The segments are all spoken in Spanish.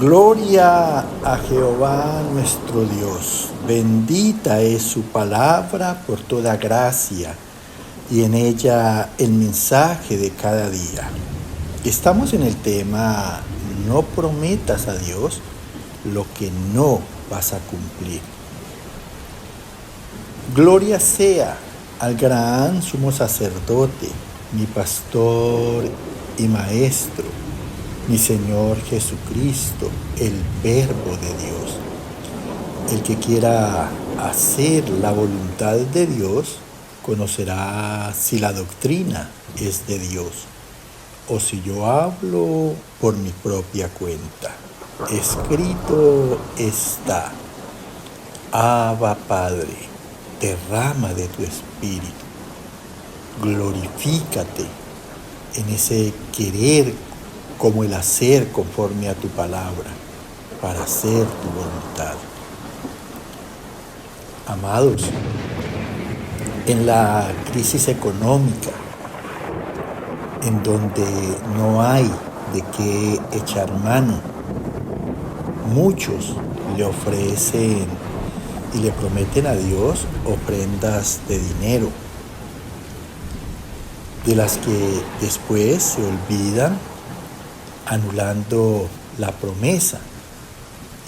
Gloria a Jehová nuestro Dios. Bendita es su palabra por toda gracia y en ella el mensaje de cada día. Estamos en el tema no prometas a Dios lo que no vas a cumplir. Gloria sea al gran sumo sacerdote, mi pastor y maestro, mi Señor Jesucristo, el Verbo de Dios. El que quiera hacer la voluntad de Dios, conocerá si la doctrina es de Dios o si yo hablo por mi propia cuenta. Escrito está: Abba Padre, derrama de tu espíritu. Glorifícate en ese querer como el hacer conforme a tu palabra, para hacer tu voluntad. Amados, en la crisis económica, en donde no hay de qué echar mano, muchos le ofrecen y le prometen a Dios ofrendas de dinero, de las que después se olvidan, anulando la promesa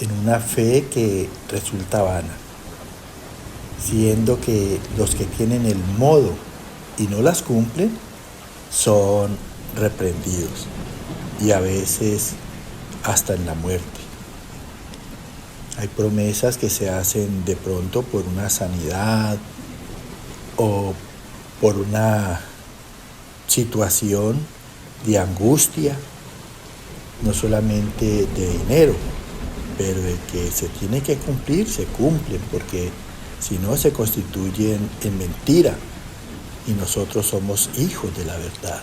en una fe que resulta vana, siendo que los que tienen el modo y no las cumplen son reprendidos y a veces hasta en la muerte. Hay promesas que se hacen de pronto por una sanidad o por una situación de angustia, no solamente de dinero, pero de que se tiene que cumplir, se cumplen, porque si no se constituyen en mentira y nosotros somos hijos de la verdad.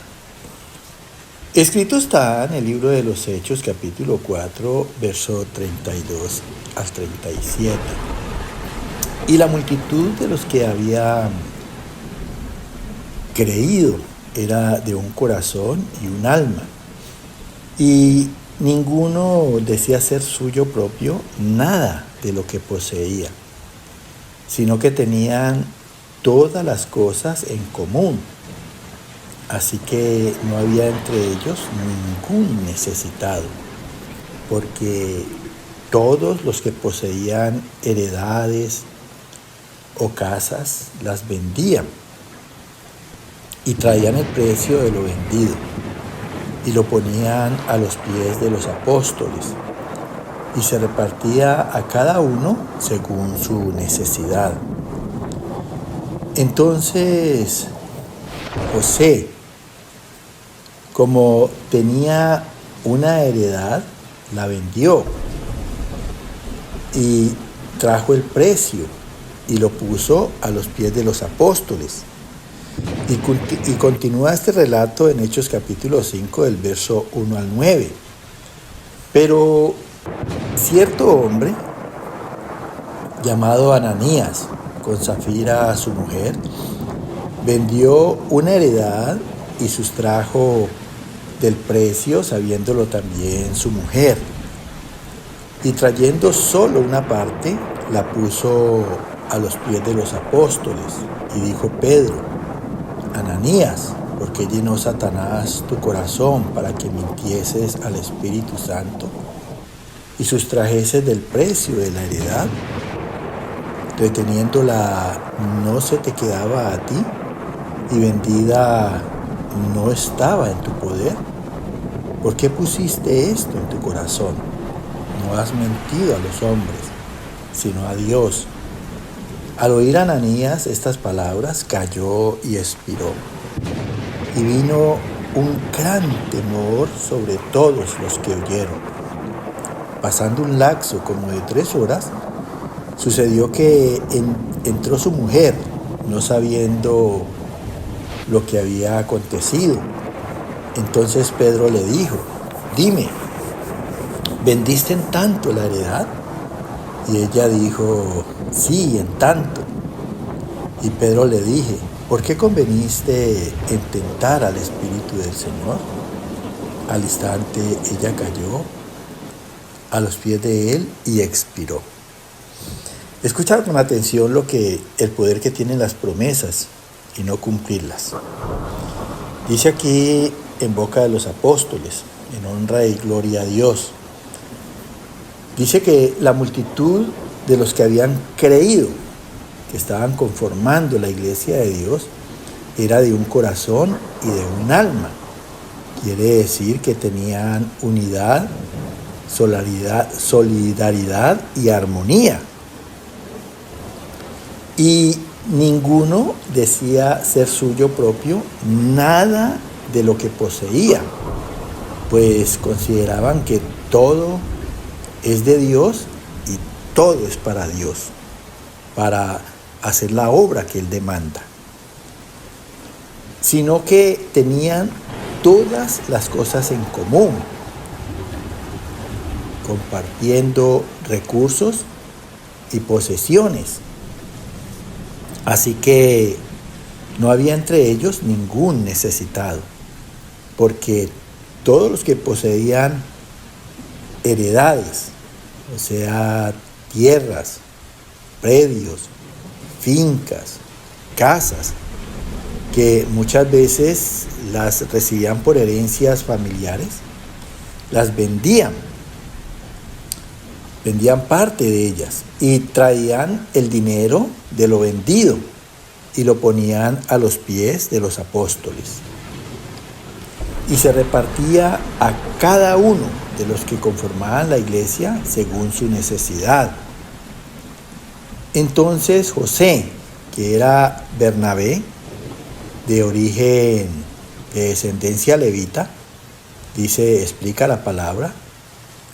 Escrito está en el libro de los Hechos, capítulo 4, verso 32 al 37. Y la multitud de los que habían creído era de un corazón y un alma. Y ninguno decía ser suyo propio nada de lo que poseía, sino que tenían todas las cosas en común. Así que no había entre ellos ningún necesitado, porque todos los que poseían heredades o casas las vendían y traían el precio de lo vendido y lo ponían a los pies de los apóstoles, y se repartía a cada uno según su necesidad. Entonces José, como tenía una heredad, la vendió y trajo el precio y lo puso a los pies de los apóstoles. Y continúa este relato en Hechos capítulo 5, del verso 1 al 9. Pero cierto hombre, llamado Ananías, con Zafira su mujer, vendió una heredad y sustrajo del precio, sabiéndolo también su mujer. Y trayendo solo una parte, la puso a los pies de los apóstoles. Y dijo Pedro: Ananías, ¿por qué llenó Satanás tu corazón para que mintieses al Espíritu Santo y sustrajeses del precio de la heredad? Reteniéndola, ¿no se te quedaba a ti? Y vendida, ¿no estaba en tu poder? ¿Por qué pusiste esto en tu corazón? No has mentido a los hombres, sino a Dios. Al oír Ananías estas palabras, cayó y expiró. Y vino un gran temor sobre todos los que oyeron. Pasando un lapso como de 3 horas, sucedió que entró su mujer, no sabiendo lo que había acontecido. Entonces Pedro le dijo: Dime, ¿vendiste en tanto la heredad? Y ella dijo: Sí, en tanto. Y Pedro le dije: ¿Por qué conveniste en tentar al Espíritu del Señor? Al instante ella cayó a los pies de él y expiró. Escucha con atención el poder que tienen las promesas y no cumplirlas. Dice aquí en boca de los apóstoles, en honra y gloria a Dios. Dice que la multitud de los que habían creído, que estaban conformando la iglesia de Dios, era de un corazón y de un alma. Quiere decir que tenían unidad, solidaridad y armonía. Y ninguno decía ser suyo propio nada de lo que poseía, pues consideraban que todo es de Dios y todo es para Dios, para hacer la obra que Él demanda. Sino que tenían todas las cosas en común, compartiendo recursos y posesiones. Así que no había entre ellos ningún necesitado, porque todos los que poseían heredades, o sea, tierras, predios, fincas, casas, que muchas veces las recibían por herencias familiares, las vendían parte de ellas y traían el dinero de lo vendido y lo ponían a los pies de los apóstoles. Y se repartía a cada uno de los que conformaban la iglesia según su necesidad. Entonces José, que era Bernabé, de origen de descendencia levita, explica la palabra,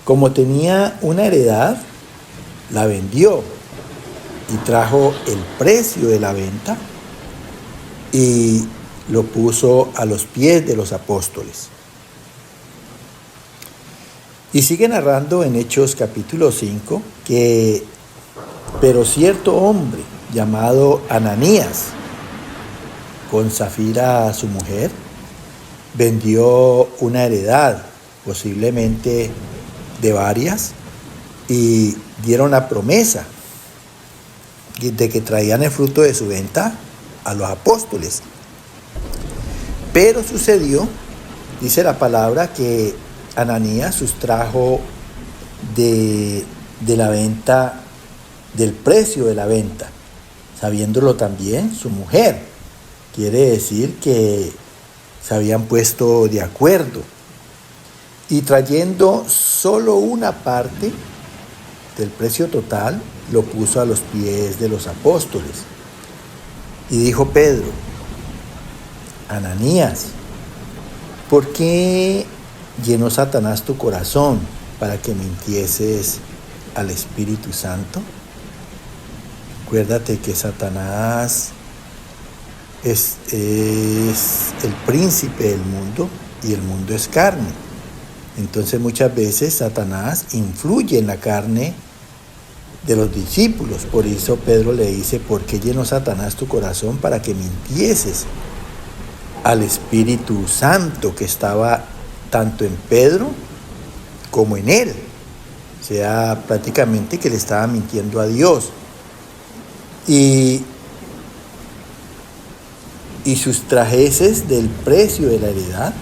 como tenía una heredad, la vendió y trajo el precio de la venta y lo puso a los pies de los apóstoles. Y sigue narrando en Hechos capítulo 5 que, pero cierto hombre llamado Ananías, con Zafira su mujer, vendió una heredad, posiblemente de varias, y dieron la promesa de que traían el fruto de su venta a los apóstoles. Pero sucedió, dice la palabra, que Ananías sustrajo de la venta, del precio de la venta, sabiéndolo también su mujer. Quiere decir que se habían puesto de acuerdo y trayendo solo una parte del precio total, lo puso a los pies de los apóstoles. Y dijo Pedro: Ananías, ¿por qué llenó Satanás tu corazón para que mintieses al Espíritu Santo? Acuérdate que Satanás es el príncipe del mundo y el mundo es carne. Entonces muchas veces Satanás influye en la carne de los discípulos. Por eso Pedro le dice: ¿por qué llenó Satanás tu corazón para que mintieses al Espíritu Santo que estaba tanto en Pedro como en él? O sea, prácticamente que le estaba mintiendo a Dios. Y sustrajeses del precio de la heredad,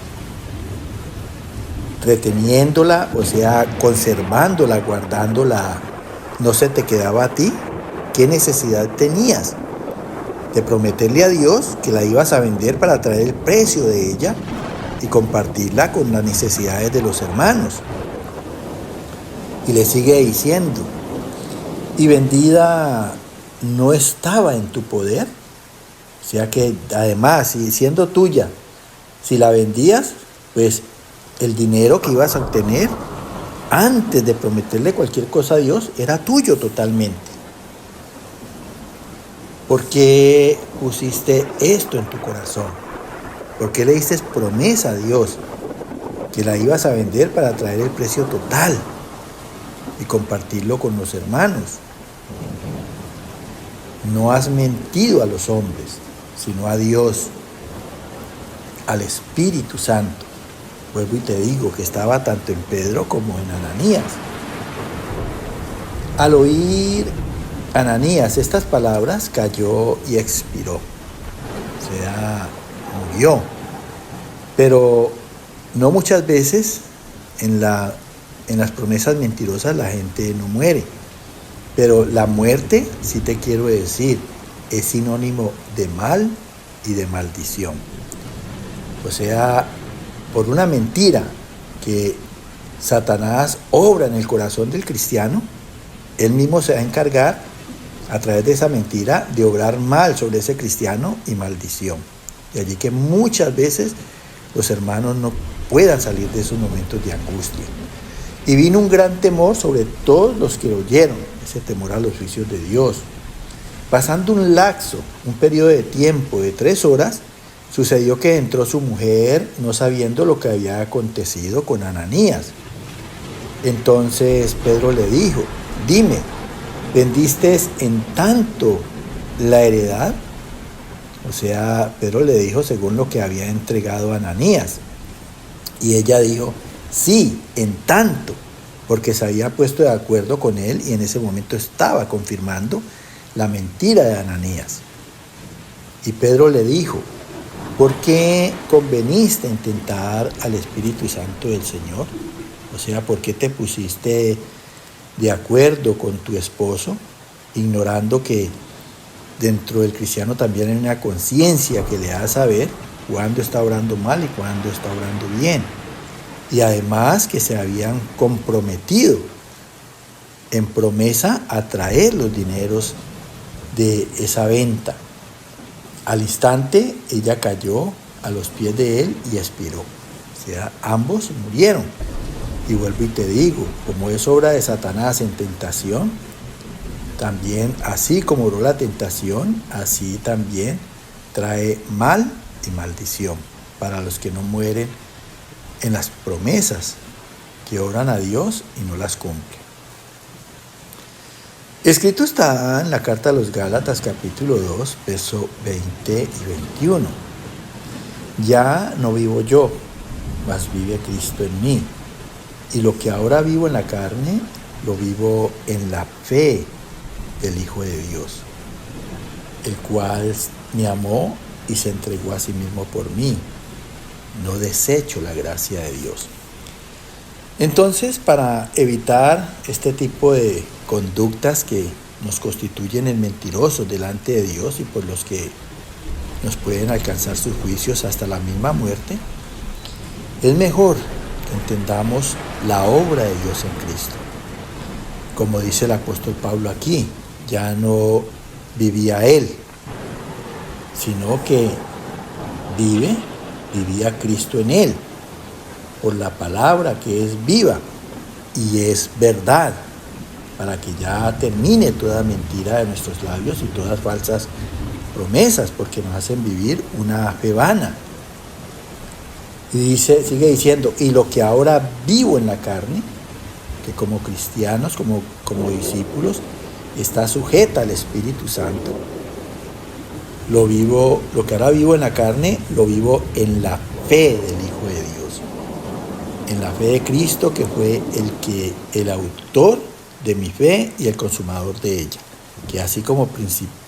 reteniéndola, o sea, conservándola, guardándola, ¿no se te quedaba a ti? ¿Qué necesidad tenías de prometerle a Dios que la ibas a vender para traer el precio de ella y compartirla con las necesidades de los hermanos? Y le sigue diciendo: ¿y vendida no estaba en tu poder? O sea que además, siendo tuya, si la vendías, pues el dinero que ibas a obtener antes de prometerle cualquier cosa a Dios era tuyo totalmente. ¿Por qué pusiste esto en tu corazón? ¿Por qué le diste promesa a Dios que la ibas a vender para traer el precio total y compartirlo con los hermanos? No has mentido a los hombres, sino a Dios, al Espíritu Santo. Vuelvo y te digo que estaba tanto en Pedro como en Ananías. Al oír Ananías estas palabras, cayó y expiró. O sea, murió. Pero no muchas veces en las promesas mentirosas la gente no muere. Pero la muerte, sí te quiero decir, es sinónimo de mal y de maldición. O sea, por una mentira que Satanás obra en el corazón del cristiano, él mismo se va a encargar, a través de esa mentira, de obrar mal sobre ese cristiano y maldición. Y allí que muchas veces los hermanos no puedan salir de esos momentos de angustia. Y vino un gran temor sobre todos los que oyeron, ese temor a los juicios de Dios. Pasando un periodo de tiempo de 3 horas, sucedió que entró su mujer no sabiendo lo que había acontecido con Ananías. Entonces Pedro le dijo: dime, ¿vendiste en tanto la heredad? O sea, Pedro le dijo según lo que había entregado a Ananías. Y ella dijo: sí, en tanto, porque se había puesto de acuerdo con él y en ese momento estaba confirmando la mentira de Ananías. Y Pedro le dijo: ¿por qué conveniste en tentar al Espíritu Santo del Señor? O sea, ¿por qué te pusiste de acuerdo con tu esposo, ignorando que dentro del cristiano también hay una conciencia que le da a saber cuándo está obrando mal y cuándo está obrando bien? Y además que se habían comprometido en promesa a traer los dineros de esa venta. Al instante ella cayó a los pies de él y expiró. O sea, ambos murieron. Y vuelvo y te digo, como es obra de Satanás en tentación, también así como obró la tentación, así también trae mal y maldición para los que no mueren en las promesas que oran a Dios y no las cumplen. Escrito está en la carta a los Gálatas capítulo 2, verso 20 y 21. Ya no vivo yo, mas vive Cristo en mí. Y lo que ahora vivo en la carne, lo vivo en la fe del Hijo de Dios, el cual me amó y se entregó a sí mismo por mí. No desecho la gracia de Dios. Entonces, para evitar este tipo de conductas que nos constituyen en mentirosos delante de Dios y por los que nos pueden alcanzar sus juicios hasta la misma muerte, es mejor que entendamos la obra de Dios en Cristo. Como dice el apóstol Pablo aquí, ya no vivía él, sino que vivía Cristo en él, por la palabra que es viva y es verdad, para que ya termine toda mentira de nuestros labios y todas falsas promesas, porque nos hacen vivir una fe vana. Y sigue diciendo, y lo que ahora vivo en la carne, que como cristianos, como discípulos, está sujeta al Espíritu Santo. Lo que ahora vivo en la carne, lo vivo en la fe del Hijo de Dios. En la fe de Cristo, que fue el autor de mi fe y el consumador de ella. Que así como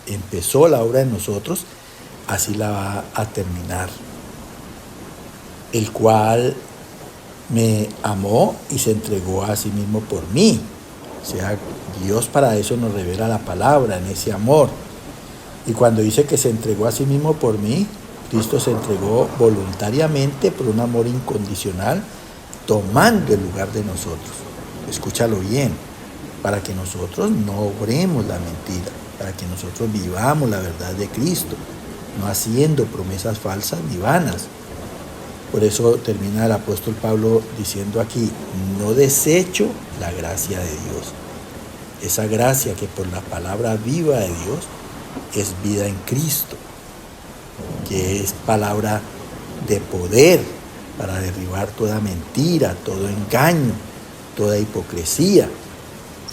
empezó la obra en nosotros, así la va a terminar. El cual me amó y se entregó a sí mismo por mí. O sea, Dios para eso nos revela la palabra, en ese amor. Y cuando dice que se entregó a sí mismo por mí, Cristo se entregó voluntariamente por un amor incondicional, tomando el lugar de nosotros. Escúchalo bien, para que nosotros no obremos la mentira, para que nosotros vivamos la verdad de Cristo, no haciendo promesas falsas ni vanas. Por eso termina el apóstol Pablo diciendo aquí, no desecho la gracia de Dios. Esa gracia que por la palabra viva de Dios es vida en Cristo, que es palabra de poder para derribar toda mentira, todo engaño, toda hipocresía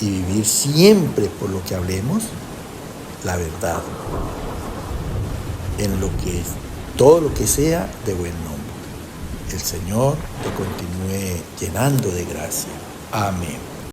y vivir siempre por lo que hablemos la verdad, en todo lo que sea de buen nombre. El Señor te continúe llenando de gracia. Amén.